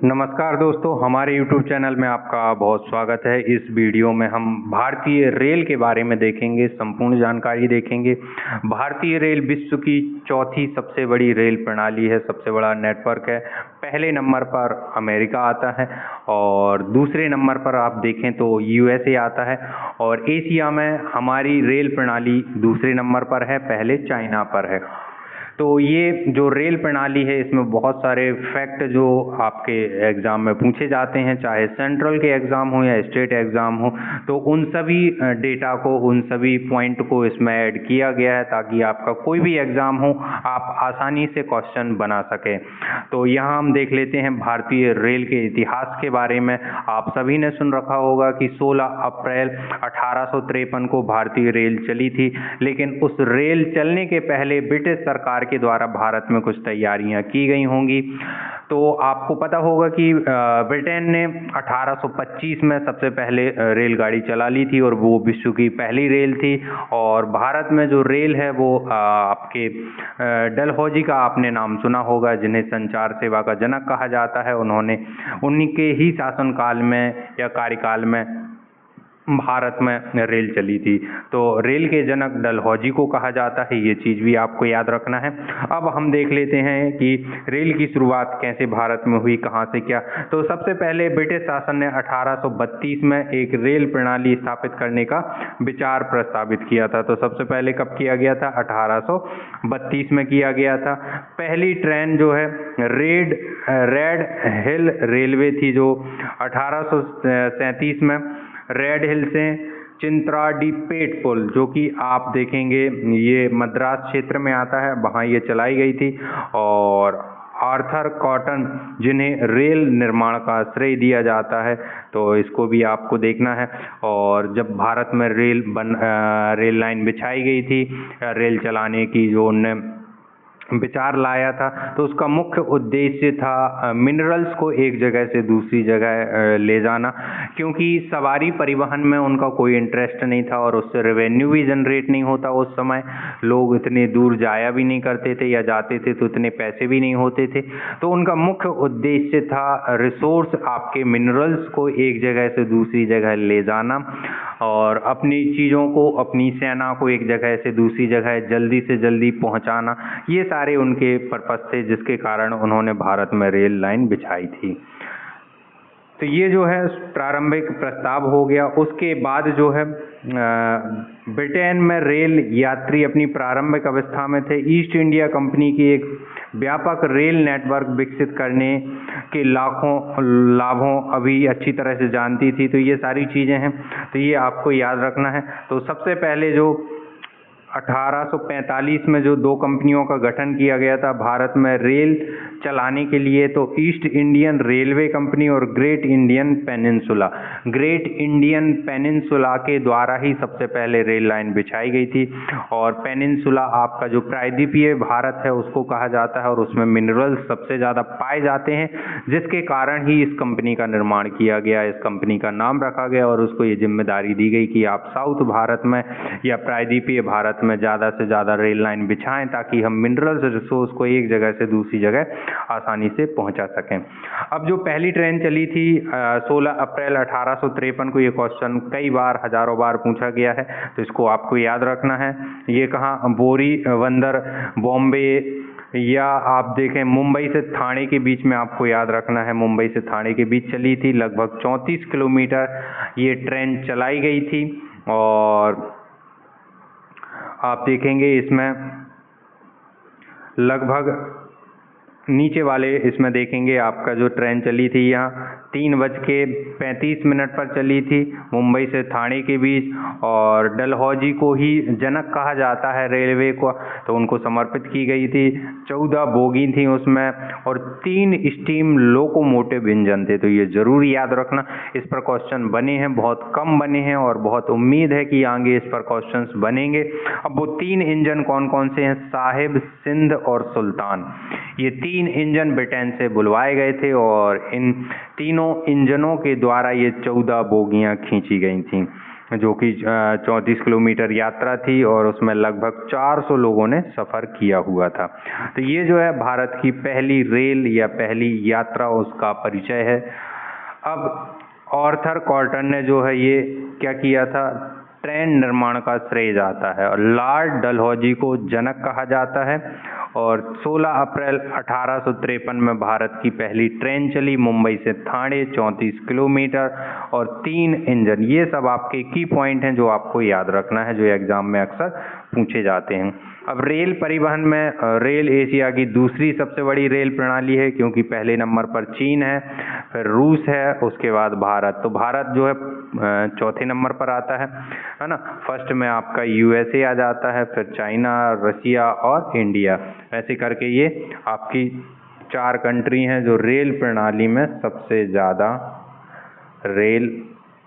नमस्कार दोस्तों, हमारे YouTube चैनल में आपका बहुत स्वागत है। इस वीडियो में हम भारतीय रेल के बारे में देखेंगे, संपूर्ण जानकारी देखेंगे। भारतीय रेल विश्व की चौथी सबसे बड़ी रेल प्रणाली है, सबसे बड़ा नेटवर्क है। पहले नंबर पर अमेरिका आता है और दूसरे नंबर पर आप देखें तो USA आता है और एशिया में हमारी रेल प्रणाली दूसरे नंबर पर है, पहले चाइना पर है। तो ये जो रेल प्रणाली है इसमें बहुत सारे फैक्ट जो आपके एग्ज़ाम में पूछे जाते हैं, चाहे सेंट्रल के एग्ज़ाम हो या स्टेट एग्ज़ाम हो, तो उन सभी डेटा को, उन सभी पॉइंट को इसमें ऐड किया गया है ताकि आपका कोई भी एग्ज़ाम हो आप आसानी से क्वेश्चन बना सकें। तो यहाँ हम देख लेते हैं भारतीय रेल के इतिहास के बारे में। आप सभी ने सुन रखा होगा कि 16 अप्रैल 1853 को भारतीय रेल चली थी, लेकिन उस रेल चलने के पहले ब्रिटिश सरकार के द्वारा भारत में कुछ तैयारियां की गई होंगी। तो आपको पता होगा कि ब्रिटेन ने 1825 में सबसे पहले रेलगाड़ी चला ली थी और वो विश्व की पहली रेल थी। और भारत में जो रेल है वो आपके डलहौजी का आपने नाम सुना होगा, जिन्हें संचार सेवा का जनक कहा जाता है। उन्होंने उन्हीं के ही शासनकाल में या कार्यकाल में भारत में रेल चली थी। तो रेल के जनक डलहौजी को कहा जाता है, ये चीज़ भी आपको याद रखना है। अब हम देख लेते हैं कि रेल की शुरुआत कैसे भारत में हुई, कहाँ से क्या। तो सबसे पहले ब्रिटिश शासन ने 1832 में एक रेल प्रणाली स्थापित करने का विचार प्रस्तावित किया था। तो सबसे पहले कब किया गया था? 1832 में किया गया था। पहली ट्रेन जो है रेड हिल रेलवे थी, जो 1837 में रेड हिल से चिंत्राडीपेट पुल, जो कि आप देखेंगे ये मद्रास क्षेत्र में आता है, वहाँ ये चलाई गई थी। और आर्थर कॉटन, जिन्हें रेल निर्माण का श्रेय दिया जाता है, तो इसको भी आपको देखना है। और जब भारत में रेल लाइन बिछाई गई थी, रेल चलाने की जो उनने विचार लाया था, तो उसका मुख्य उद्देश्य था मिनरल्स को एक जगह से दूसरी जगह ले जाना, क्योंकि सवारी परिवहन में उनका कोई इंटरेस्ट नहीं था और उससे रेवेन्यू भी जनरेट नहीं होता। उस समय लोग इतने दूर जाया भी नहीं करते थे, या जाते थे तो इतने पैसे भी नहीं होते थे। तो उनका मुख्य उद्देश्य था रिसोर्स, आपके मिनरल्स को एक जगह से दूसरी जगह ले जाना और अपनी चीज़ों को, अपनी सेना को एक जगह से दूसरी जगह जल्दी से जल्दी पहुंचाना। ये सारे उनके पर्पस थे, जिसके कारण उन्होंने भारत में रेल लाइन बिछाई थी। तो ये जो है प्रारंभिक प्रस्ताव हो गया। उसके बाद जो है ब्रिटेन में रेल यात्री अपनी प्रारंभिक अवस्था में थे। ईस्ट इंडिया कंपनी की एक व्यापक रेल नेटवर्क विकसित करने के लाखों लाभों अभी अच्छी तरह से जानती थी। तो ये सारी चीज़ें हैं, तो ये आपको याद रखना है। तो सबसे पहले जो 1845 में जो दो कंपनियों का गठन किया गया था भारत में रेल चलाने के लिए, तो ईस्ट इंडियन रेलवे कंपनी और ग्रेट इंडियन पेनिनसुला के द्वारा ही सबसे पहले रेल लाइन बिछाई गई थी। और पेनिनसुला आपका जो प्रायद्वीपीय भारत है उसको कहा जाता है और उसमें मिनरल्स सबसे ज़्यादा पाए जाते हैं, जिसके कारण ही इस कंपनी का निर्माण किया गया, इस कंपनी का नाम रखा गया और उसको ये जिम्मेदारी दी गई कि आप साउथ भारत में या प्रायद्वीपीय भारत में ज़्यादा से ज़्यादा रेल लाइन बिछाएं, ताकि हम मिनरल्स रिसोर्स को एक जगह से दूसरी जगह आसानी से पहुंचा सकें। अब जो पहली ट्रेन चली थी 16 अप्रैल 1853 को, ये क्वेश्चन कई बार, हजारों बार पूछा गया है, तो इसको आपको याद रखना है। ये कहाँ? बोरी बंदर, बॉम्बे, या आप देखें मुंबई से थाने के बीच में आपको याद रखना है, मुंबई से थाने के बीच चली थी। लगभग 34 किलोमीटर ये ट्रेन चलाई गई थी। और आप देखेंगे इसमें लगभग नीचे वाले इसमें देखेंगे आपका जो ट्रेन चली थी यहाँ 3:35 पर चली थी, मुंबई से थाने के बीच। और डलहौजी को ही जनक कहा जाता है रेलवे को, तो उनको समर्पित की गई थी। 14 बोगी थी उसमें और 3 स्टीम लोकोमोटिव इंजन थे। तो ये जरूर याद रखना, इस पर क्वेश्चन बने हैं, बहुत कम बने हैं और बहुत उम्मीद है कि आगे इस पर क्वेश्चंस बनेंगे। अब वो 3 इंजन कौन कौन से हैं? साहिब, सिंध और सुल्तान। ये 3 इंजन ब्रिटेन से बुलवाए गए थे और इन तीनों इंजनों के द्वारा ये 14 बोगियां खींची गई थीं। जो कि 34 किलोमीटर यात्रा थी और उसमें लगभग 400 लोगों ने सफ़र किया हुआ था। तो ये जो है भारत की पहली रेल या पहली यात्रा उसका परिचय है। अब आर्थर कॉटन ने जो है ये क्या किया था, ट्रेन निर्माण का श्रेय जाता है और लॉर्ड डलहौजी को जनक कहा जाता है। और 16 अप्रैल 1853 में भारत की पहली ट्रेन चली मुंबई से ठाणे, 34 किलोमीटर और 3 इंजन। ये सब आपके की पॉइंट हैं जो आपको याद रखना है, जो एग्जाम में अक्सर पूछे जाते हैं। अब रेल परिवहन में रेल एशिया की दूसरी सबसे बड़ी रेल प्रणाली है, क्योंकि पहले नंबर पर चीन है, फिर रूस है, उसके बाद भारत। तो भारत जो है चौथे नंबर पर आता है ना। फर्स्ट में आपका यूएसए आ जाता है, फिर चाइना, रसिया और इंडिया। ऐसे करके ये आपकी 4 कंट्री हैं जो रेल प्रणाली में सबसे ज़्यादा रेल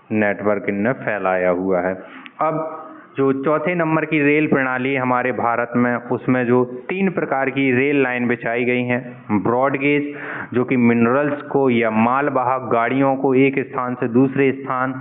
नेटवर्क इनने फैलाया हुआ है। अब जो चौथे नंबर की रेल प्रणाली हमारे भारत में, उसमें जो 3 प्रकार की रेल लाइन बिछाई गई हैं। ब्रॉड गेज, जो कि मिनरल्स को या मालवाहक गाड़ियों को एक स्थान से दूसरे स्थान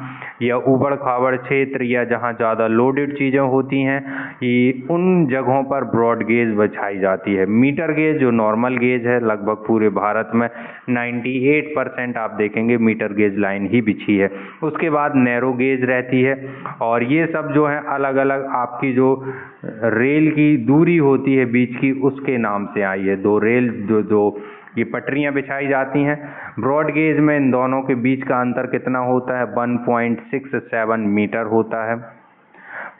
या उबड़ खाबड़ क्षेत्र या जहां ज़्यादा लोडेड चीज़ें होती हैं, ये उन जगहों पर ब्रॉड गेज बिछाई जाती है। मीटर गेज जो नॉर्मल गेज है, लगभग पूरे भारत में 98% आप देखेंगे मीटर गेज लाइन ही बिछी है। उसके बाद नैरो गेज रहती है और ये सब जो है अलग अलग आपकी जो रेल की दूरी होती है बीच की, उसके नाम से आई है। 2 रेल जो ये पटरियां बिछाई जाती हैं। ब्रॉड गेज में इन दोनों के बीच का अंतर कितना होता है, 1.67 मीटर होता है।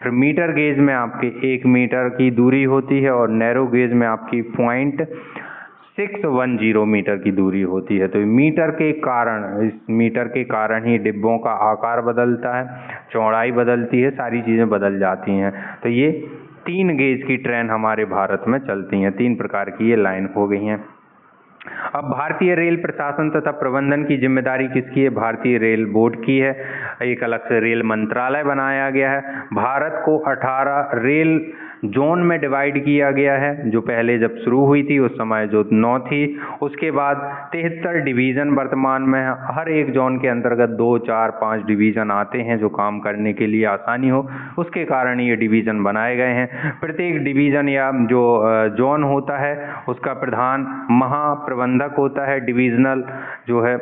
फिर मीटर गेज में आपके 1 मीटर की दूरी होती है और नैरो गेज में आपकी 0.610 मीटर की दूरी होती है। तो मीटर के कारण, इस मीटर के कारण ही डिब्बों का आकार बदलता है, चौड़ाई बदलती है, सारी चीज़ें बदल जाती हैं। तो ये 3 गेज की ट्रेन हमारे भारत में चलती हैं, 3 प्रकार की ये लाइन हो गई हैं। अब भारतीय रेल प्रशासन तथा प्रबंधन की जिम्मेदारी किसकी है? भारतीय रेल बोर्ड की है। एक अलग से रेल मंत्रालय बनाया गया है। भारत को 18 रेल जोन में डिवाइड किया गया है। जो पहले जब शुरू हुई थी उस समय जो 9 थी, उसके बाद 73 डिवीज़न वर्तमान में है। हर एक जोन के अंतर्गत 2, 4, 5 डिवीज़न आते हैं जो काम करने के लिए आसानी हो, उसके कारण ये डिवीज़न बनाए गए हैं। प्रत्येक डिवीज़न या जो जोन होता है उसका प्रधान महाप्रबंधक होता है, डिवीज़नल जो है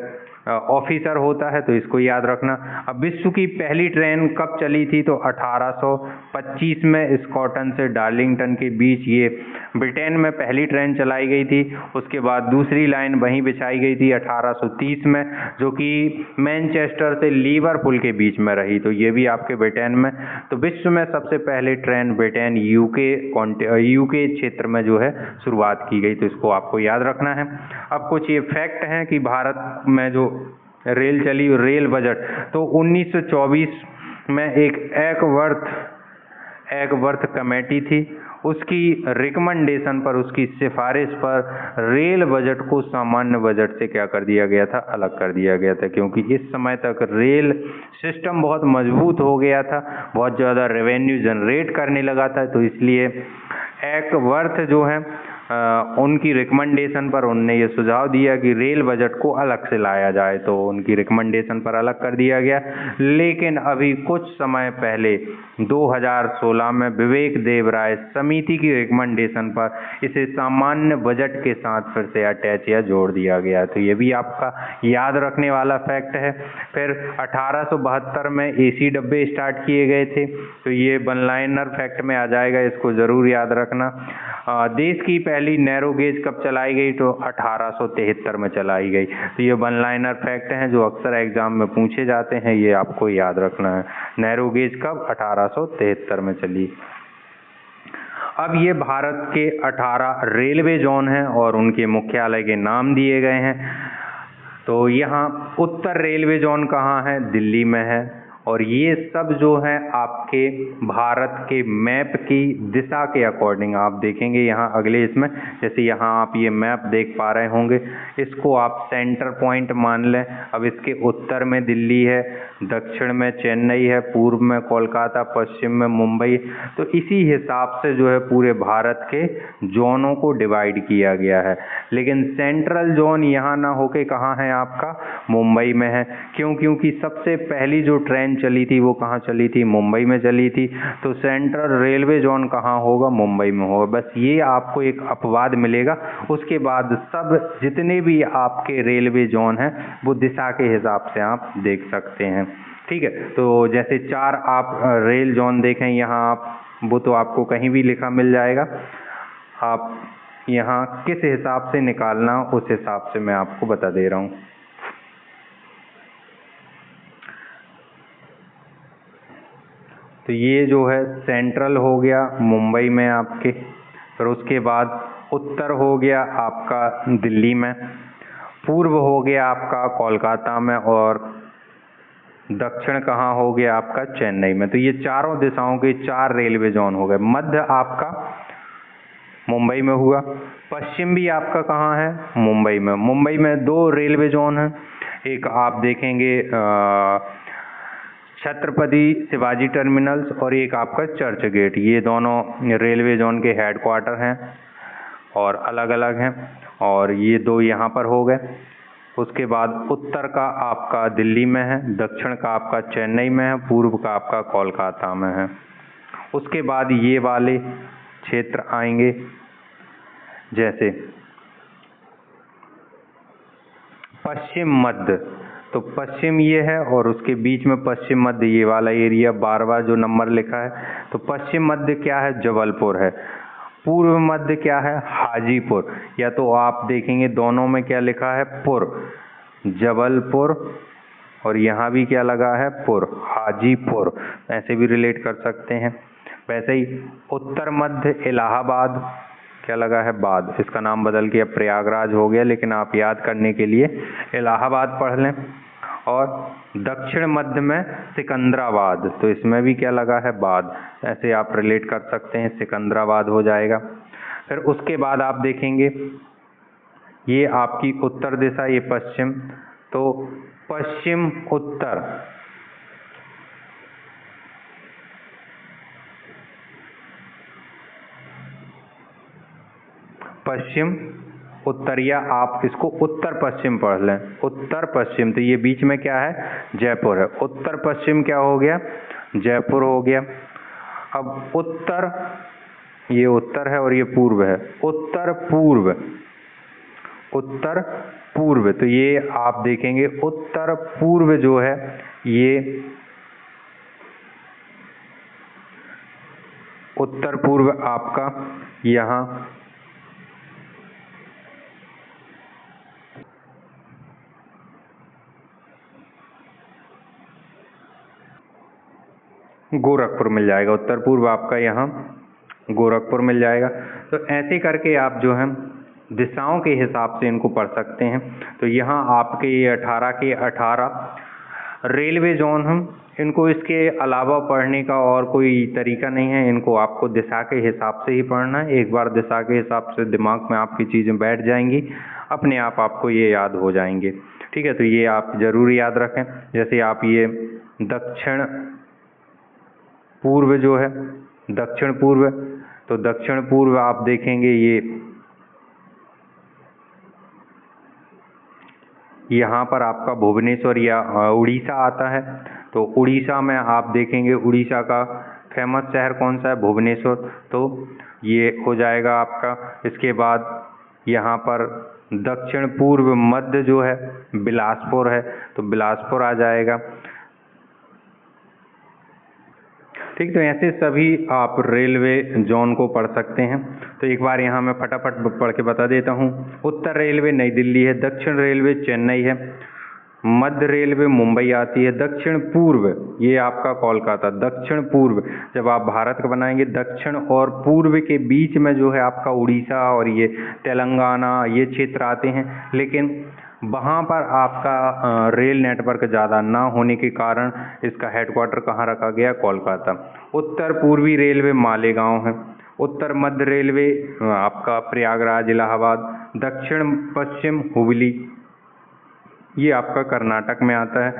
ऑफिसर होता है, तो इसको याद रखना। अब विश्व की पहली ट्रेन कब चली थी? तो 1825 में स्कॉटन से डार्लिंगटन के बीच ये ब्रिटेन में पहली ट्रेन चलाई गई थी। उसके बाद दूसरी लाइन वहीं बिछाई गई थी 1830 में, जो कि मैनचेस्टर से लिवरपूल के बीच में रही। तो ये भी आपके ब्रिटेन में। तो विश्व में सबसे पहले ट्रेन ब्रिटेन यूके क्षेत्र में जो है शुरुआत की गई, तो इसको आपको याद रखना है। अब कुछ ये फैक्ट हैं कि भारत में जो रेल चली, रेल बजट, तो 1924 में एक एकवर्थ कमेटी थी, उसकी रिकमेंडेशन पर, उसकी सिफारिश पर रेल बजट को सामान्य बजट से क्या कर दिया गया था? अलग कर दिया गया था, क्योंकि इस समय तक रेल सिस्टम बहुत मजबूत हो गया था, बहुत ज़्यादा रेवेन्यू जनरेट करने लगा था। तो इसलिए एकवर्थ जो है उनकी रिकमेंडेशन पर उनने ये सुझाव दिया कि रेल बजट को अलग से लाया जाए, तो उनकी रिकमेंडेशन पर अलग कर दिया गया। लेकिन अभी कुछ समय पहले 2016 में विवेक देवराय समिति की रिकमेंडेशन पर इसे सामान्य बजट के साथ फिर से अटैच या जोड़ दिया गया। तो ये भी आपका याद रखने वाला फैक्ट है। फिर 1872 में एसी डब्बे स्टार्ट किए गए थे, तो ये वन लाइनर फैक्ट में आ जाएगा, इसको ज़रूर याद रखना। देश की पहली नैरो गेज कब चलाई गई? तो 1873 में चलाई गई। तो ये वन लाइनर फैक्ट हैं जो अक्सर एग्जाम में पूछे जाते हैं, ये आपको याद रखना है। नैरो गेज कब? 1873 में चली। अब ये भारत के 18 रेलवे जोन हैं और उनके मुख्यालय के नाम दिए गए हैं। तो यहाँ उत्तर रेलवे जोन कहाँ है? दिल्ली में है। और ये सब जो है आपके भारत के मैप की दिशा के अकॉर्डिंग आप देखेंगे यहाँ अगले इसमें, जैसे यहाँ आप ये मैप देख पा रहे होंगे, इसको आप सेंटर पॉइंट मान लें। अब इसके उत्तर में दिल्ली है, दक्षिण में चेन्नई है, पूर्व में कोलकाता, पश्चिम में मुंबई। तो इसी हिसाब से जो है पूरे भारत के जोनों को डिवाइड किया गया है। लेकिन सेंट्रल जोन यहाँ ना होके कहाँ है आपका? मुंबई में है। क्यों? क्योंकि सबसे पहली जो ट्रेन ट्रेन चली थी वो कहाँ चली थी, मुंबई में चली थी। तो सेंट्रल रेलवे जोन कहाँ होगा, मुंबई में होगा। बस ये आपको एक अपवाद मिलेगा। उसके बाद सब जितने भी आपके रेलवे जोन हैं वो दिशा के हिसाब से आप देख सकते हैं। ठीक है, तो जैसे 4 आप रेल जोन देखें यहाँ आप, वो तो आपको कहीं भी लिखा मिल जाएगा। आप यहाँ किस हिसाब से निकालना उस हिसाब से मैं आपको बता दे रहा हूँ। तो ये जो है सेंट्रल हो गया मुंबई में आपके, फिर उसके बाद उत्तर हो गया आपका दिल्ली में, पूर्व हो गया आपका कोलकाता में, और दक्षिण कहाँ हो गया आपका चेन्नई में। तो ये चारों दिशाओं के 4 रेलवे जोन हो गए। मध्य आपका मुंबई में हुआ। पश्चिम भी आपका कहाँ है, मुंबई में। मुंबई में 2 रेलवे जोन हैं। एक आप देखेंगे छत्रपति शिवाजी टर्मिनल्स, और एक आपका चर्च गेट। ये दोनों रेलवे जोन के हेडक्वार्टर हैं और अलग अलग हैं, और ये 2 यहाँ पर हो गए। उसके बाद उत्तर का आपका दिल्ली में है, दक्षिण का आपका चेन्नई में है, पूर्व का आपका कोलकाता में है। उसके बाद ये वाले क्षेत्र आएंगे, जैसे पश्चिम मध्य। तो पश्चिम ये है और उसके बीच में पश्चिम मध्य ये वाला एरिया 12वां जो नंबर लिखा है। तो पश्चिम मध्य क्या है, जबलपुर है। पूर्व मध्य क्या है, हाजीपुर। या तो आप देखेंगे दोनों में क्या लिखा है, पुर, जबलपुर, और यहाँ भी क्या लगा है, पुर, हाजीपुर। ऐसे भी रिलेट कर सकते हैं। वैसे ही उत्तर मध्य इलाहाबाद, क्या लगा है, बाद। इसका नाम बदल के अब प्रयागराज हो गया, लेकिन आप याद करने के लिए इलाहाबाद पढ़ लें। और दक्षिण मध्य में सिकंदराबाद, तो इसमें भी क्या लगा है, बाद। ऐसे आप रिलेट कर सकते हैं, सिकंदराबाद हो जाएगा। फिर उसके बाद आप देखेंगे ये आपकी उत्तर दिशा, ये पश्चिम। तो पश्चिम उत्तर, पश्चिम उत्तर, या आप इसको उत्तर पश्चिम पढ़ लें, उत्तर पश्चिम। तो ये बीच में क्या है, जयपुर है। उत्तर पश्चिम क्या हो गया, जयपुर हो गया। अब उत्तर, ये उत्तर है और ये पूर्व है। उत्तर पूर्व, उत्तर पूर्व। तो ये आप देखेंगे उत्तर पूर्व जो है, ये उत्तर पूर्व आपका यहाँ गोरखपुर मिल जाएगा। उत्तर पूर्व आपका यहाँ गोरखपुर मिल जाएगा। तो ऐसे करके आप जो है दिशाओं के हिसाब से इनको पढ़ सकते हैं। तो यहाँ आपके ये 18 के 18 रेलवे जोन हम, इनको इसके अलावा पढ़ने का और कोई तरीका नहीं है। इनको आपको दिशा के हिसाब से ही पढ़ना है। एक बार दिशा के हिसाब से दिमाग में आपकी चीज़ें बैठ जाएंगी, अपने आप आपको ये याद हो जाएंगे। ठीक है, तो ये आप ज़रूर याद रखें। जैसे आप ये दक्षिण पूर्व जो है, दक्षिण पूर्व, तो दक्षिण पूर्व आप देखेंगे ये यहाँ पर आपका भुवनेश्वर या उड़ीसा आता है। तो उड़ीसा में आप देखेंगे, उड़ीसा का फेमस शहर कौन सा है, भुवनेश्वर। तो ये हो जाएगा आपका। इसके बाद यहाँ पर दक्षिण पूर्व मध्य जो है बिलासपुर है, तो बिलासपुर आ जाएगा। ठीक, तो ऐसे सभी आप रेलवे जोन को पढ़ सकते हैं। तो एक बार यहाँ मैं फटाफट पढ़ के बता देता हूँ। उत्तर रेलवे नई दिल्ली है, दक्षिण रेलवे चेन्नई है, मध्य रेलवे मुंबई आती है, दक्षिण पूर्व ये आपका कोलकाता। दक्षिण पूर्व जब आप भारत का बनाएंगे, दक्षिण और पूर्व के बीच में जो है आपका उड़ीसा और ये तेलंगाना ये क्षेत्र आते हैं। लेकिन वहाँ पर आपका रेल नेटवर्क ज़्यादा ना होने के कारण इसका हेडक्वार्टर कहाँ रखा गया, कोलकाता। उत्तर पूर्वी रेलवे मालेगांव है, उत्तर मध्य रेलवे आपका प्रयागराज इलाहाबाद, दक्षिण पश्चिम हुबली ये आपका कर्नाटक में आता है,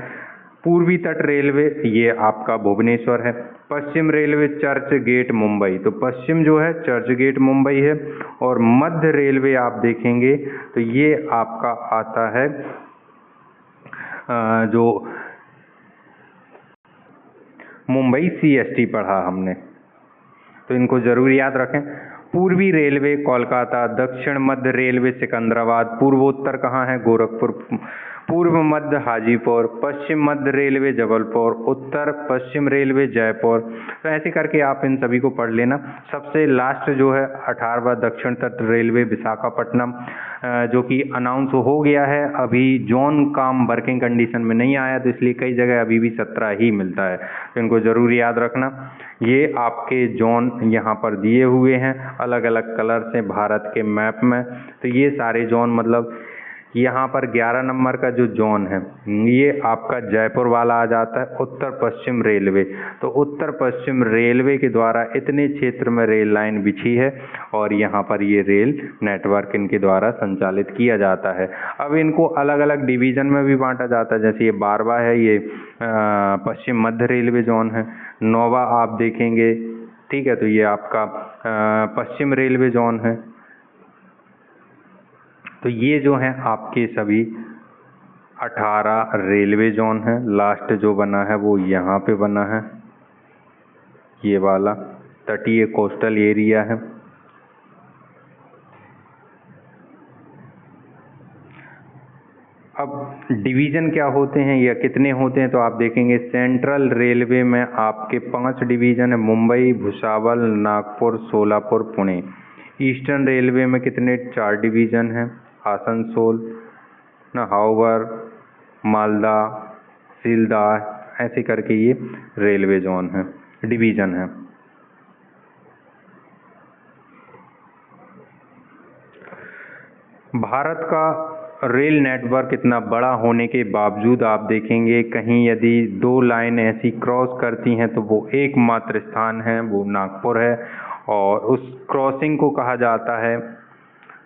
पूर्वी तट रेलवे ये आपका भुवनेश्वर है, पश्चिम रेलवे चर्च गेट मुंबई। तो पश्चिम जो है चर्च गेट मुंबई है, और मध्य रेलवे आप देखेंगे तो ये आपका आता है जो मुंबई CST पढ़ा हमने, तो इनको ज़रूर याद रखें। पूर्वी रेलवे कोलकाता, दक्षिण मध्य रेलवे सिकंदराबाद, पूर्वोत्तर कहाँ है? गोरखपुर, पूर्व मध्य हाजीपुर, पश्चिम मध्य रेलवे जबलपुर, उत्तर पश्चिम रेलवे जयपुर। तो ऐसे करके आप इन सभी को पढ़ लेना। सबसे लास्ट जो है 18वां दक्षिण तट रेलवे विशाखापट्टनम, जो कि अनाउंस हो गया है, अभी जोन काम वर्किंग कंडीशन में नहीं आया, तो इसलिए कई जगह अभी भी 17 ही मिलता है, तो इनको ज़रूर याद रखना। ये आपके जोन यहाँ पर दिए हुए हैं अलग अलग कलर से भारत के मैप में। तो ये सारे जोन मतलब यहाँ पर 11 नंबर का जो जोन है ये आपका जयपुर वाला आ जाता है, उत्तर पश्चिम रेलवे। तो उत्तर पश्चिम रेलवे के द्वारा इतने क्षेत्र में रेल लाइन बिछी है और यहाँ पर ये रेल नेटवर्क इनके द्वारा संचालित किया जाता है। अब इनको अलग अलग डिवीज़न में भी बांटा जाता है, जैसे ये 12वां है, ये पश्चिम मध्य रेलवे जोन है। 9वां आप देखेंगे, ठीक है, तो ये आपका पश्चिम रेलवे जोन है। तो ये जो हैं आपके सभी 18 रेलवे जोन हैं। लास्ट जो बना है वो यहाँ पे बना है, ये वाला तटीय कोस्टल एरिया है। अब डिवीज़न क्या होते हैं या कितने होते हैं, तो आप देखेंगे सेंट्रल रेलवे में आपके 5 डिवीज़न है, मुंबई, भुसावल, नागपुर, सोलापुर, पुणे। ईस्टर्न रेलवे में कितने? 4 डिवीज़न हैं, आसनसोल, हावड़, मालदा, सीलदा, ऐसे करके ये रेलवे जोन है, डिवीज़न है। भारत का रेल नेटवर्क इतना बड़ा होने के बावजूद आप देखेंगे कहीं यदि 2 लाइन ऐसी क्रॉस करती हैं तो वो एकमात्र स्थान है, वो नागपुर है, और उस क्रॉसिंग को कहा जाता है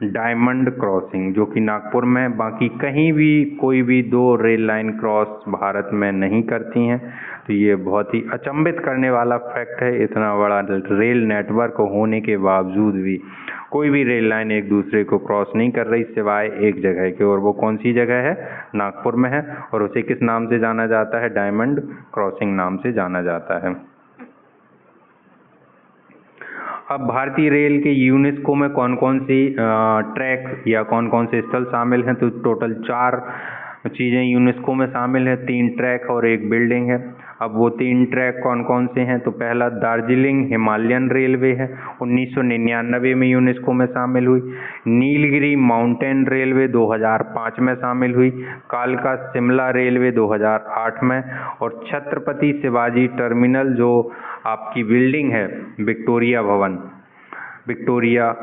डायमंड क्रॉसिंग, जो कि नागपुर में। बाकी कहीं भी कोई भी 2 रेल लाइन क्रॉस भारत में नहीं करती हैं। तो ये बहुत ही अचंभित करने वाला फैक्ट है, इतना बड़ा रेल नेटवर्क होने के बावजूद भी कोई भी रेल लाइन एक दूसरे को क्रॉस नहीं कर रही सिवाय एक जगह के, और वो कौन सी जगह है? नागपुर में है, और उसे किस नाम से जाना जाता है? डायमंड क्रॉसिंग नाम से जाना जाता है। अब भारतीय रेल के यूनेस्को में कौन कौन सी ट्रैक या कौन कौन से स्थल शामिल हैं, तो टोटल 4 चीज़ें यूनेस्को में शामिल हैं, 3 ट्रैक और 1 बिल्डिंग है। अब वो 3 ट्रैक कौन कौन से हैं, तो पहला दार्जिलिंग हिमालयन रेलवे है, 1999 में यूनेस्को में शामिल हुई। नीलगिरी माउंटेन रेलवे 2005 में शामिल हुई। कालका शिमला रेलवे 2008 में, और छत्रपति शिवाजी टर्मिनल जो आपकी बिल्डिंग है विक्टोरिया भवन, विक्टोरिया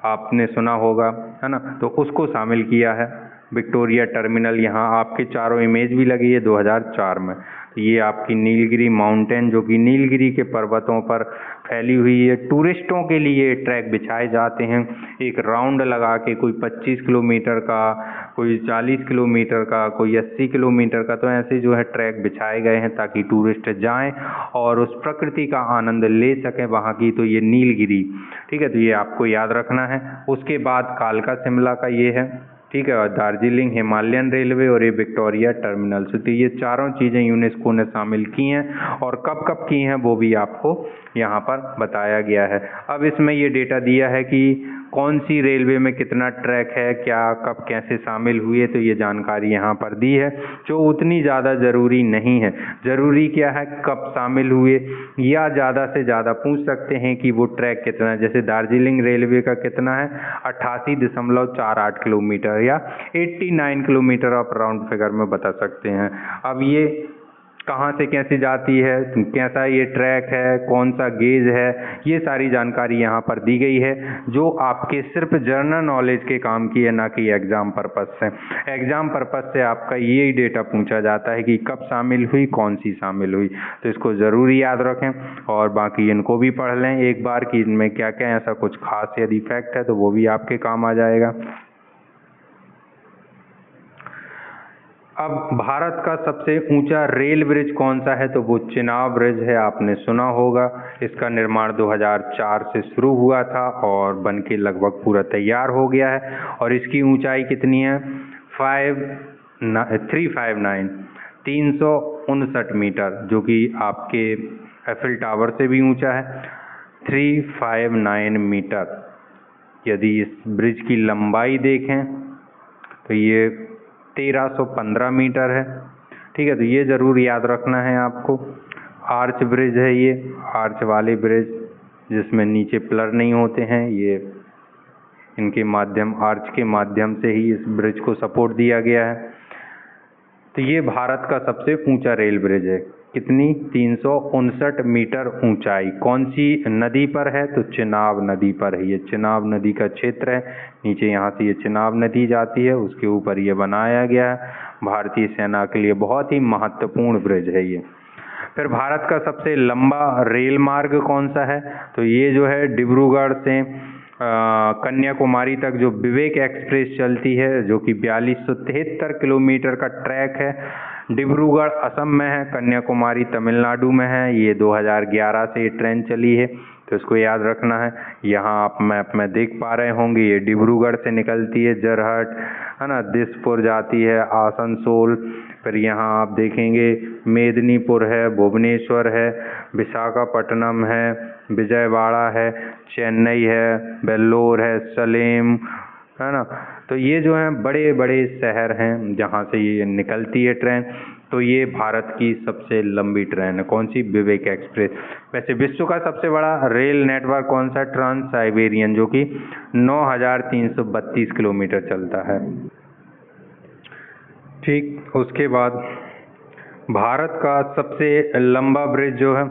आपने सुना होगा, है ना, तो उसको शामिल किया है विक्टोरिया टर्मिनल। यहाँ आपके चारों इमेज भी लगी है 2004 में। तो ये आपकी नीलगिरी माउंटेन जो कि नीलगिरी के पर्वतों पर फैली हुई है। टूरिस्टों के लिए ट्रैक बिछाए जाते हैं, एक राउंड लगा के, कोई 25 किलोमीटर का, कोई 40 किलोमीटर का, कोई 80 किलोमीटर का। तो ऐसे जो है ट्रैक बिछाए गए हैं ताकि टूरिस्ट जाएं और उस प्रकृति का आनंद ले सकें वहाँ की। तो ये नीलगिरी, ठीक है, तो ये आपको याद रखना है। उसके बाद कालका शिमला का ये है, ठीक है, और दार्जिलिंग हिमालयन रेलवे और ये विक्टोरिया टर्मिनल। तो ये चारों चीज़ें यूनेस्को ने शामिल की हैं, और कब कब की हैं वो भी आपको यहाँ पर बताया गया है। अब इसमें ये डेटा दिया है कि कौन सी रेलवे में कितना ट्रैक है, क्या कब कैसे शामिल हुए, तो ये जानकारी यहाँ पर दी है, जो उतनी ज़्यादा ज़रूरी नहीं है। ज़रूरी क्या है, कब शामिल हुए, या ज़्यादा से ज़्यादा पूछ सकते हैं कि वो ट्रैक कितना है। जैसे दार्जिलिंग रेलवे का कितना है, 88.48 किलोमीटर या 89 किलोमीटर, आप राउंड फिगर में बता सकते हैं। अब ये कहाँ से कैसे जाती है, कैसा ये ट्रैक है, कौन सा गेज है, ये सारी जानकारी यहाँ पर दी गई है, जो आपके सिर्फ जनरल नॉलेज के काम की है, ना कि एग्ज़ाम पर्पस से। एग्ज़ाम पर्पस से आपका यही डेटा पूछा जाता है कि कब शामिल हुई, कौन सी शामिल हुई। तो इसको ज़रूर याद रखें, और बाकी इनको भी पढ़ लें एक बार कि इनमें क्या क्या ऐसा कुछ खास यदि फैक्ट है तो वो भी आपके काम आ जाएगा। अब भारत का सबसे ऊंचा रेल ब्रिज कौन सा है, तो वो चेनाब ब्रिज है, आपने सुना होगा। इसका निर्माण 2004 से शुरू हुआ था और बन के लगभग पूरा तैयार हो गया है, और इसकी ऊंचाई कितनी है? 359 359 मीटर, जो कि आपके एफिल टावर से भी ऊंचा है। 359 मीटर। यदि इस ब्रिज की लंबाई देखें तो ये 1315 मीटर है। ठीक है, तो ये ज़रूर याद रखना है आपको। आर्च ब्रिज है ये, आर्च वाले ब्रिज जिसमें नीचे पिलर नहीं होते हैं, ये इनके माध्यम, आर्च के माध्यम से ही इस ब्रिज को सपोर्ट दिया गया है। तो ये भारत का सबसे ऊंचा रेल ब्रिज है। कितनी? 359 मीटर ऊंचाई। कौन सी नदी पर है? तो चिनाब नदी पर है। ये चिनाब नदी का क्षेत्र है। नीचे यहाँ से ये चिनाब नदी जाती है, उसके ऊपर ये बनाया गया है। भारतीय सेना के लिए बहुत ही महत्वपूर्ण ब्रिज है ये। फिर भारत का सबसे लंबा रेल मार्ग कौन सा है? तो ये जो है डिब्रूगढ़ से कन्याकुमारी तक जो विवेक एक्सप्रेस चलती है, जो कि 4273 किलोमीटर का ट्रैक है। डिब्रूगढ़ असम में है, कन्याकुमारी तमिलनाडु में है। ये 2011 से ये ट्रेन चली है, तो इसको याद रखना है। यहाँ आप मैप में देख पा रहे होंगे, ये डिब्रूगढ़ से निकलती है, जरहट है ना, दिसपुर जाती है, आसनसोल, फिर यहाँ आप देखेंगे मेदिनीपुर है, भुवनेश्वर है, विशाखापट्टनम है, विजयवाड़ा है, चेन्नई है, वेल्लोर है, सलेम है ना। तो ये जो हैं बड़े बड़े शहर हैं जहाँ से ये निकलती है ट्रेन। तो ये भारत की सबसे लंबी ट्रेन है। कौन सी? विवेक एक्सप्रेस। वैसे विश्व का सबसे बड़ा रेल नेटवर्क कौन सा? ट्रांस साइबेरियन, जो कि 9332 किलोमीटर चलता है। ठीक, उसके बाद भारत का सबसे लंबा ब्रिज जो है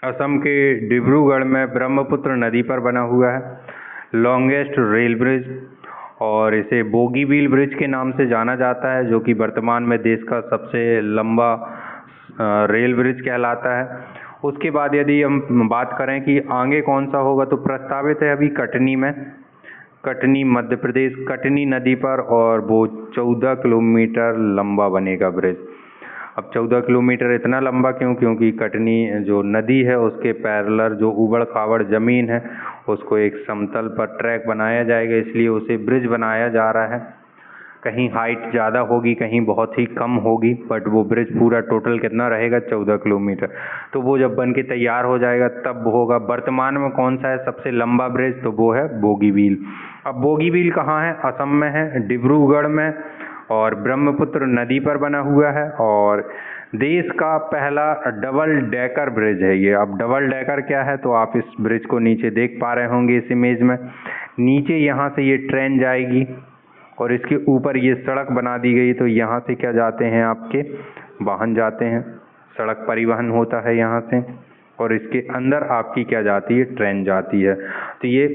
असम के डिब्रूगढ़ में ब्रह्मपुत्र नदी पर बना हुआ है, लॉन्गेस्ट रेल ब्रिज, और इसे बोगीबील ब्रिज के नाम से जाना जाता है, जो कि वर्तमान में देश का सबसे लंबा रेल ब्रिज कहलाता है। उसके बाद यदि हम बात करें कि आगे कौन सा होगा, तो प्रस्तावित है अभी कटनी में, कटनी मध्य प्रदेश, कटनी नदी पर, और वो 14 किलोमीटर लंबा बनेगा ब्रिज। अब 14 किलोमीटर इतना लंबा क्यों? क्योंकि कटनी जो नदी है उसके पैरेलल जो उबड़ खाबड़ ज़मीन है उसको एक समतल पर ट्रैक बनाया जाएगा, इसलिए उसे ब्रिज बनाया जा रहा है। कहीं हाइट ज़्यादा होगी, कहीं बहुत ही कम होगी, बट वो ब्रिज पूरा टोटल कितना रहेगा? 14 किलोमीटर। तो वो जब बन के तैयार हो जाएगा तब होगा। वर्तमान में कौन सा है सबसे लंबा ब्रिज? तो वो है बोगीबील। अब बोगीबील कहाँ है? असम में है, डिब्रूगढ़ में, और ब्रह्मपुत्र नदी पर बना हुआ है, और देश का पहला डबल डेकर ब्रिज है ये। अब डबल डेकर क्या है? तो आप इस ब्रिज को नीचे देख पा रहे होंगे इस इमेज में। नीचे यहाँ से ये ट्रेन जाएगी और इसके ऊपर ये सड़क बना दी गई, तो यहाँ से क्या जाते हैं? आपके वाहन जाते हैं, सड़क परिवहन होता है यहाँ से, और इसके अंदर आपकी क्या जाती है? ट्रेन जाती है। तो ये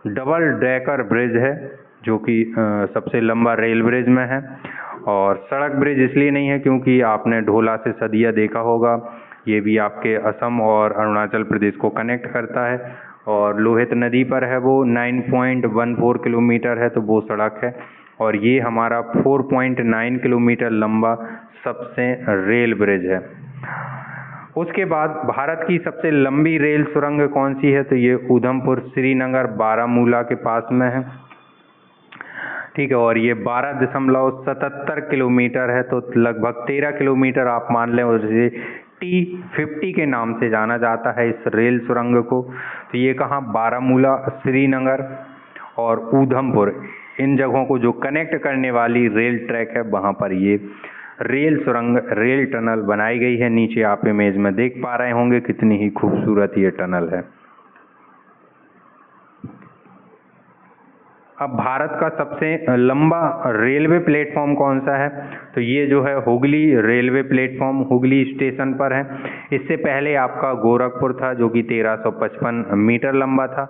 डबल डेकर ब्रिज है, जो कि सबसे लंबा रेल ब्रिज में है। और सड़क ब्रिज इसलिए नहीं है क्योंकि आपने ढोला से सदिया देखा होगा, ये भी आपके असम और अरुणाचल प्रदेश को कनेक्ट करता है, और लोहित नदी पर है वो, 9.14 किलोमीटर है, तो वो सड़क है। और ये हमारा 4.9 किलोमीटर लंबा सबसे रेल ब्रिज है। उसके बाद भारत की सबसे लंबी रेल सुरंग कौन सी है? तो ये उधमपुर श्रीनगर बारामूला के पास में है। ठीक है, और ये 12.77 किलोमीटर है, तो लगभग 13 किलोमीटर आप मान लें, और इसे T50 के नाम से जाना जाता है इस रेल सुरंग को। तो ये कहाँ? बारामूला, श्रीनगर और उधमपुर, इन जगहों को जो कनेक्ट करने वाली रेल ट्रैक है वहाँ पर ये रेल सुरंग, रेल टनल बनाई गई है। नीचे आप इमेज में देख पा रहे होंगे कितनी ही खूबसूरत ये टनल है। अब भारत का सबसे लंबा रेलवे प्लेटफॉर्म कौन सा है? तो ये जो है Hooghly railway platform, Hooghly station पर है। इससे पहले आपका गोरखपुर था, जो कि 1355 मीटर लंबा था।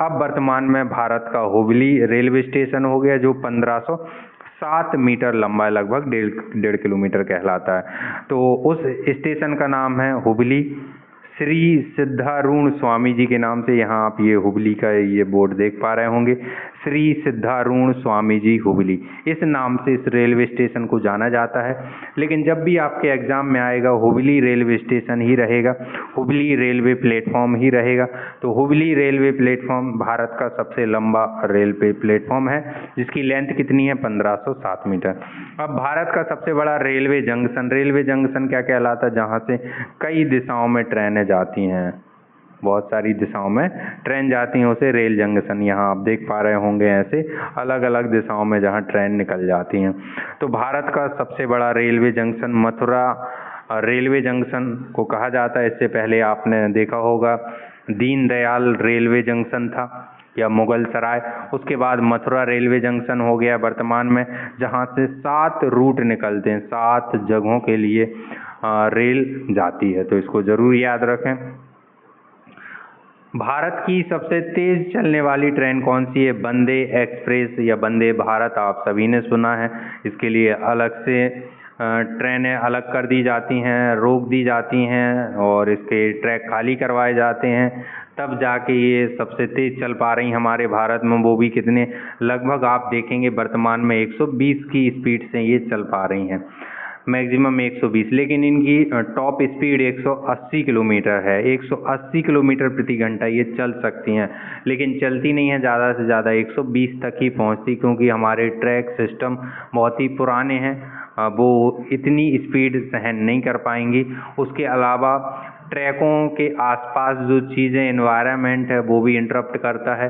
अब वर्तमान में भारत का हुगली रेलवे स्टेशन हो गया, जो 1507 मीटर लंबा है, लगभग 1.5 किलोमीटर कहलाता है। तो उस स्टेशन का नाम है हुबली, श्री सिद्धारूढ़ स्वामी जी के नाम से। यहाँ आप ये हुबली का ये बोर्ड देख पा रहे होंगे, श्री सिद्धारूढ़ स्वामी जी हुबली, इस नाम से इस रेलवे स्टेशन को जाना जाता है। लेकिन जब भी आपके एग्जाम में आएगा हुबली रेलवे स्टेशन ही रहेगा, हुबली रेलवे प्लेटफॉर्म ही रहेगा। तो हुबली रेलवे प्लेटफॉर्म भारत का सबसे लंबा रेलवे प्लेटफॉर्म है, जिसकी लेंथ कितनी है, 1507 मीटर। अब भारत का सबसे बड़ा रेलवे जंक्शन क्या कहलाता है, जहाँ से कई दिशाओं में ट्रेनें जाती हैं, बहुत सारी दिशाओं में ट्रेन जाती हैं, उसे रेल जंक्शन, यहाँ आप देख पा रहे होंगे ऐसे अलग अलग दिशाओं में जहाँ ट्रेन निकल जाती हैं। तो भारत का सबसे बड़ा railway junction Mathura railway junction को कहा जाता है। इससे पहले आपने देखा होगा दीनदयाल रेलवे जंक्शन था या मुगल सराय, उसके बाद मथुरा रेलवे जंक्शन हो गया वर्तमान में, जहाँ से 7 रूट निकलते हैं, 7 जगहों के लिए रेल जाती है। तो इसको जरूर याद रखें। भारत की सबसे तेज चलने वाली ट्रेन कौन सी है, वंदे एक्सप्रेस या वंदे भारत, आप सभी ने सुना है। इसके लिए अलग से ट्रेनें अलग कर दी जाती हैं, रोक दी जाती हैं और इसके ट्रैक खाली करवाए जाते हैं, तब जाके ये सबसे तेज चल पा रही हमारे भारत में। वो भी कितने, लगभग आप देखेंगे वर्तमान में 120 की स्पीड से ये चल पा रही हैं, मैक्सिमम 120, लेकिन इनकी टॉप स्पीड 180 किलोमीटर है। 180 किलोमीटर प्रति घंटा ये चल सकती हैं, लेकिन चलती नहीं है, ज़्यादा से ज़्यादा 120 तक ही पहुंचती, क्योंकि हमारे ट्रैक सिस्टम बहुत ही पुराने हैं, वो इतनी स्पीड सहन नहीं कर पाएंगी। उसके अलावा ट्रैकों के आसपास जो चीज़ें, एनवायरनमेंट है, वो भी इंटरप्ट करता है।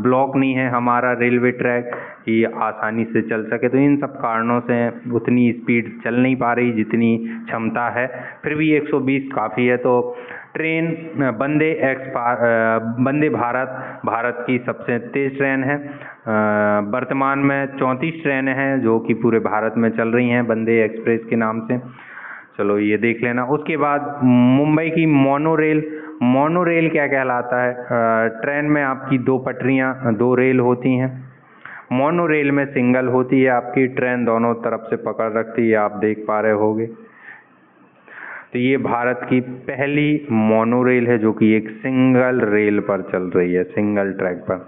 ब्लॉक नहीं है हमारा रेलवे ट्रैक कि आसानी से चल सके, तो इन सब कारणों से उतनी स्पीड चल नहीं पा रही जितनी क्षमता है। फिर भी 120 काफ़ी है। तो ट्रेन वंदे भारत भारत की सबसे तेज ट्रेन है। वर्तमान में 34 ट्रेनें हैं जो कि पूरे भारत में चल रही हैं वंदे एक्सप्रेस के नाम से। चलो ये देख लेना। उसके बाद मुंबई की मोनोरेल क्या कहलाता है, ट्रेन में आपकी 2 पटरियाँ, 2 रेल होती हैं। मोनोरेल में सिंगल होती है, आपकी ट्रेन दोनों तरफ से पकड़ रखती है, आप देख पा रहे होगे। तो ये भारत की पहली मोनोरेल है जो कि एक सिंगल रेल पर चल रही है, सिंगल ट्रैक पर।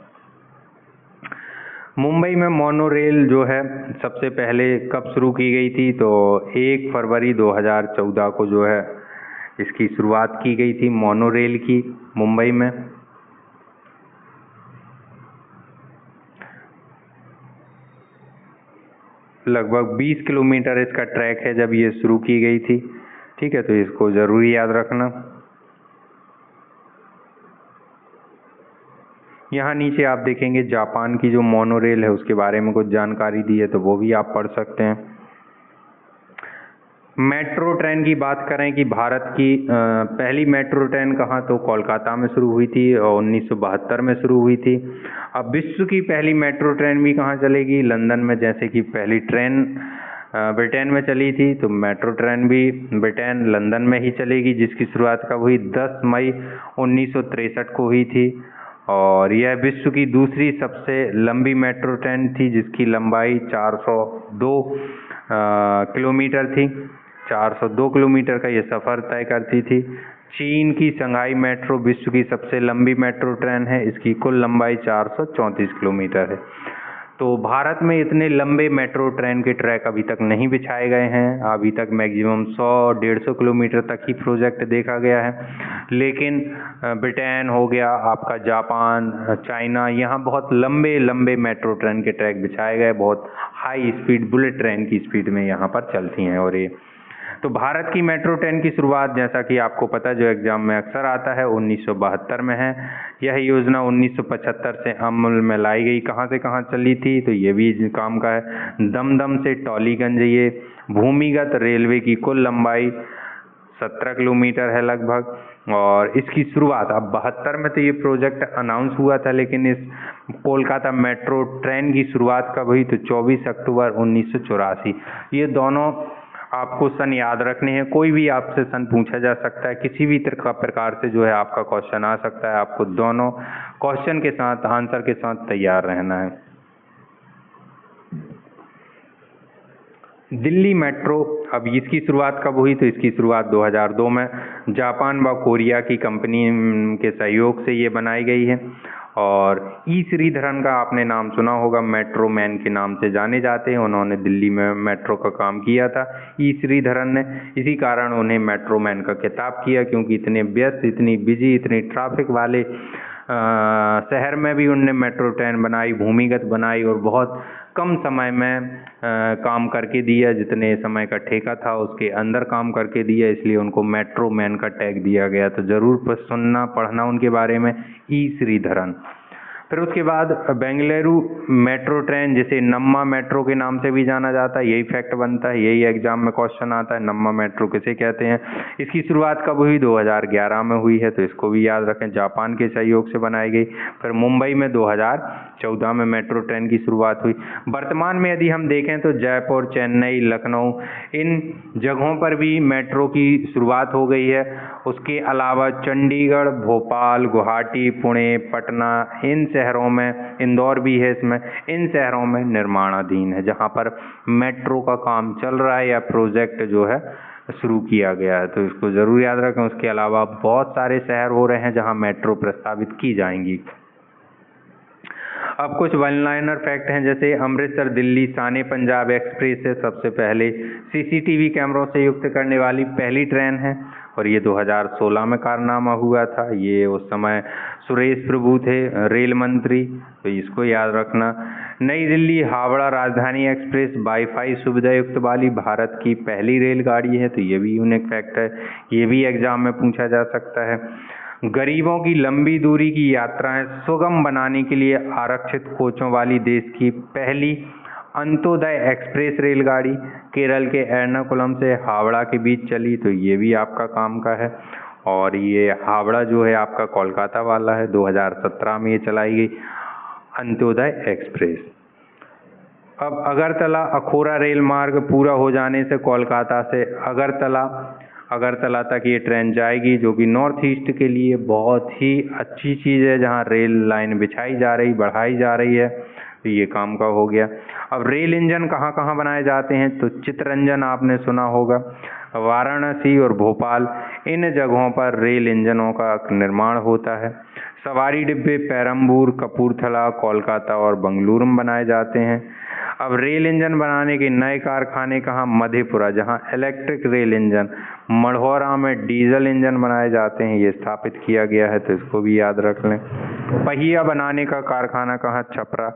मुंबई में मोनोरेल जो है सबसे पहले कब शुरू की गई थी, तो 1 फरवरी 2014 को जो है इसकी शुरुआत की गई थी मोनोरेल की मुंबई में। लगभग 20 किलोमीटर इसका ट्रैक है जब ये शुरू की गई थी। ठीक है, तो इसको ज़रूर याद रखना। यहाँ नीचे आप देखेंगे जापान की जो मोनोरेल है उसके बारे में कुछ जानकारी दी है, तो वो भी आप पढ़ सकते हैं। मेट्रो ट्रेन की बात करें कि भारत की पहली मेट्रो ट्रेन कहाँ, तो कोलकाता में शुरू हुई थी और 1972 में शुरू हुई थी। अब विश्व की पहली मेट्रो ट्रेन भी कहाँ चलेगी, लंदन में। जैसे कि पहली ट्रेन ब्रिटेन में चली थी, तो मेट्रो ट्रेन भी ब्रिटेन लंदन में ही चलेगी, जिसकी शुरुआत कब हुई, 10 मई 1963 को हुई थी। और यह विश्व की दूसरी सबसे लंबी मेट्रो ट्रेन थी, जिसकी लंबाई 402 किलोमीटर थी। 402 किलोमीटर का ये सफ़र तय करती थी। चीन की शंघाई मेट्रो विश्व की सबसे लंबी मेट्रो ट्रेन है, इसकी कुल लंबाई 434 किलोमीटर है। तो भारत में इतने लंबे मेट्रो ट्रेन के ट्रैक अभी तक नहीं बिछाए गए हैं। अभी तक मैक्सिमम 100-150 किलोमीटर तक ही प्रोजेक्ट देखा गया है। लेकिन ब्रिटेन हो गया, आपका जापान, चाइना, यहाँ बहुत लंबे लंबे मेट्रो ट्रेन के ट्रैक बिछाए गए, बहुत हाई स्पीड बुलेट ट्रेन की स्पीड में यहाँ पर चलती हैं। और ये तो भारत की मेट्रो ट्रेन की शुरुआत, जैसा कि आपको पता, जो एग्जाम में अक्सर आता है, 1972 में है। यह योजना 1975 से अमल में लाई गई। कहाँ से कहाँ चली थी, तो ये भी काम का है। दमदम से टॉलीगंज। ये भूमिगत रेलवे की कुल लंबाई 17 किलोमीटर है लगभग। और इसकी शुरुआत अब 72 में तो ये प्रोजेक्ट अनाउंस हुआ था, लेकिन इस कोलकाता मेट्रो ट्रेन की शुरुआत कब हुई, तो 24 अक्टूबर 1984। ये दोनों आपको सन याद रखने हैं। कोई भी आपसे सन पूछा जा सकता है, किसी भी प्रकार से जो है आपका क्वेश्चन आ सकता है। आपको दोनों क्वेश्चन के साथ, आंसर के साथ तैयार रहना है। दिल्ली मेट्रो, अब इसकी शुरुआत कब हुई, तो इसकी शुरुआत 2002 में जापान व कोरिया की कंपनी के सहयोग से ये बनाई गई है। और ई श्रीधरन का आपने नाम सुना होगा, मेट्रो मैन के नाम से जाने जाते हैं। उन्होंने दिल्ली में मेट्रो का काम किया था ई श्रीधरन ने, इसी कारण उन्हें मेट्रो मैन का खिताब किया, क्योंकि इतने व्यस्त, इतनी बिजी, इतनी ट्रैफिक वाले शहर में भी उनने मेट्रो ट्रेन बनाई, भूमिगत बनाई और बहुत कम समय में काम करके दिया। जितने समय का ठेका था उसके अंदर काम करके दिया, इसलिए उनको मेट्रो मैन का टैग दिया गया। तो ज़रूर सुनना पढ़ना उनके बारे में, ई श्रीधरन। फिर उसके बाद बेंगलुरु मेट्रो ट्रेन, जिसे नम्मा मेट्रो के नाम से भी जाना जाता है, यही फैक्ट बनता है, यही एग्जाम में क्वेश्चन आता है, नम्मा मेट्रो किसे कहते हैं। इसकी शुरुआत कब हुई? 2011 में हुई है, तो इसको भी याद रखें, जापान के सहयोग से बनाई गई। फिर मुंबई में 2014 में मेट्रो ट्रेन की शुरुआत हुई। वर्तमान में यदि हम देखें तो जयपुर, चेन्नई, लखनऊ, इन जगहों पर भी मेट्रो की शुरुआत हो गई है। उसके अलावा चंडीगढ़, भोपाल, गुवाहाटी, पुणे, पटना, इन शहरों में, इंदौर भी है इसमें, इन शहरों में निर्माणाधीन है, जहां पर मेट्रो का काम चल रहा है या प्रोजेक्ट जो है शुरू किया गया है। तो इसको ज़रूर याद रखें। उसके अलावा बहुत सारे शहर हो रहे हैं जहां मेट्रो प्रस्तावित की जाएंगी। अब कुछ वन लाइनर फैक्ट हैं, जैसे अमृतसर दिल्ली शान पंजाब एक्सप्रेस है सबसे पहले सीसीटीवी कैमरों से युक्त करने वाली पहली ट्रेन है, और ये 2016 में कारनामा हुआ था। ये उस समय सुरेश प्रभु थे रेल मंत्री, तो इसको याद रखना। नई दिल्ली हावड़ा राजधानी एक्सप्रेस वाईफाई सुविधा युक्त वाली भारत की पहली रेलगाड़ी है, तो ये भी यूनिक फैक्ट है, ये भी एग्जाम में पूछा जा सकता है। गरीबों की लंबी दूरी की यात्राएं सुगम बनाने के लिए आरक्षित कोचों वाली देश की पहली अंत्योदय एक्सप्रेस रेलगाड़ी केरल के एर्नाकुलम से हावड़ा के बीच चली, तो ये भी आपका काम का है। और ये हावड़ा जो है आपका कोलकाता वाला है, 2017 में ये चलाई गई अंत्योदय एक्सप्रेस। अब अगरतला अखोरा रेल मार्ग पूरा हो जाने से कोलकाता से अगरतला तक ये ट्रेन जाएगी, जो कि नॉर्थ ईस्ट के लिए बहुत ही अच्छी चीज़ है, जहां रेल लाइन बिछाई जा रही, बढ़ाई जा रही है, तो ये काम का हो गया। अब रेल इंजन कहाँ कहाँ बनाए जाते हैं? तो चितरंजन आपने सुना होगा, वाराणसी और भोपाल, इन जगहों पर रेल इंजनों का निर्माण होता है। सवारी डिब्बे पेरम्बूर, कपूरथला, कोलकाता और बंगलुरु में बनाए जाते हैं। अब रेल इंजन बनाने के नए कारखाने कहाँ? मधेपुरा, जहाँ इलेक्ट्रिक रेल इंजन, मढ़ौरा में डीजल इंजन बनाए जाते हैं, ये स्थापित किया गया है, तो इसको भी याद रख लें। पहिया बनाने का कारखाना कहाँ? छपरा,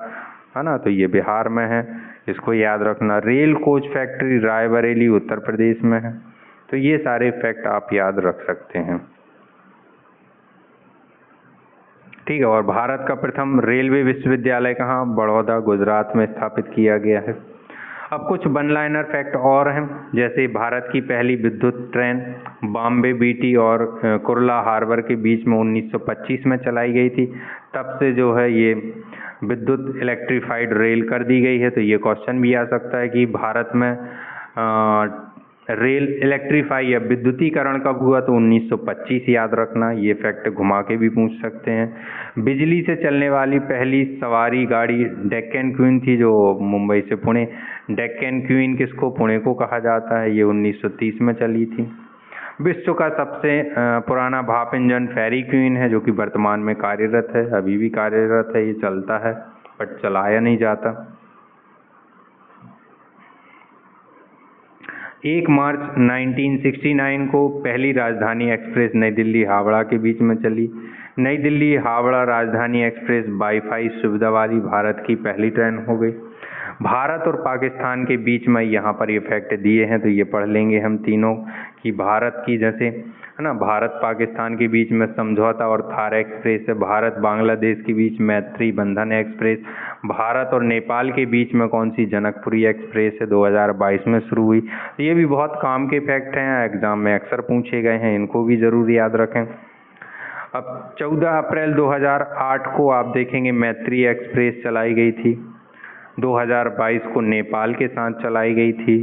है ना, तो ये बिहार में है, इसको याद रखना। Rail coach factory Raebareli Uttar Pradesh में है, तो ये सारे फैक्ट आप याद रख सकते हैं। ठीक है। और भारत का प्रथम रेलवे विश्वविद्यालय कहाँ? बड़ौदा, गुजरात में स्थापित किया गया है। अब कुछ वन लाइनर फैक्ट और हैं, जैसे भारत की पहली विद्युत ट्रेन बॉम्बे बीटी और कुर्ला हार्बर के बीच में 1925 में चलाई गई थी। तब से जो है ये विद्युत इलेक्ट्रीफाइड रेल कर दी गई है, तो ये क्वेश्चन भी आ सकता है कि भारत में रेल इलेक्ट्रीफाई या विद्युतीकरण कब हुआ? तो 1925, याद रखना, ये फैक्ट घुमा के भी पूछ सकते हैं। बिजली से चलने वाली पहली सवारी गाड़ी डेक्कन क्वीन थी, जो मुंबई से पुणे, डेक्कन क्वीन किसको? पुणे को कहा जाता है, ये 1930 में चली थी। विश्व का सबसे पुराना भाप इंजन फेरी क्वीन है, जो कि वर्तमान में कार्यरत है, अभी भी कार्यरत है, ये चलता है बट चलाया नहीं जाता। 1 मार्च 1969 को पहली राजधानी एक्सप्रेस नई दिल्ली हावड़ा के बीच में चली। नई दिल्ली हावड़ा राजधानी एक्सप्रेस वाईफाई सुविधा वाली भारत की पहली ट्रेन हो गई। भारत और पाकिस्तान के बीच में यहाँ पर ये फैक्ट दिए हैं, तो ये पढ़ लेंगे हम तीनों, कि भारत की जैसे है ना, भारत पाकिस्तान के बीच में समझौता और थार एक्सप्रेस है। भारत बांग्लादेश के बीच मैत्री बंधन एक्सप्रेस। भारत और नेपाल के बीच में कौन सी? जनकपुरी एक्सप्रेस है, 2022 में शुरू हुई। तो ये भी बहुत काम के फैक्ट हैं, एग्जाम में अक्सर पूछे गए हैं, इनको भी ज़रूर याद रखें। अब 14 अप्रैल 2008 को आप देखेंगे मैत्री एक्सप्रेस चलाई गई थी। 2022 को नेपाल के साथ चलाई गई थी।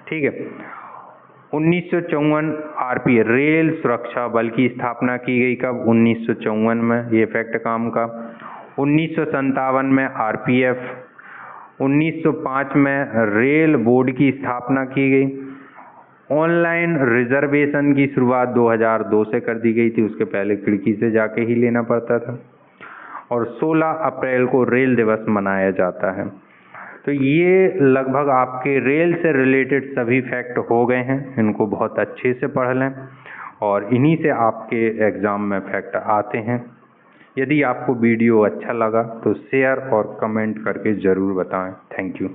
ठीक है। 1954 आरपीएफ रेल सुरक्षा बल की स्थापना की गई कब? 1954 में, ये फैक्ट काम का। 1957 में आरपीएफ। 1905 में रेल बोर्ड की स्थापना की गई। ऑनलाइन रिजर्वेशन की शुरुआत 2002 से कर दी गई थी, उसके पहले खिड़की से जाके ही लेना पड़ता था। और 16 अप्रैल को रेल दिवस मनाया जाता है। तो ये लगभग आपके रेल से रिलेटेड सभी फैक्ट हो गए हैं, इनको बहुत अच्छे से पढ़ लें और इन्हीं से आपके एग्ज़ाम में फैक्ट आते हैं। यदि आपको वीडियो अच्छा लगा तो शेयर और कमेंट करके ज़रूर बताएं। Thank you.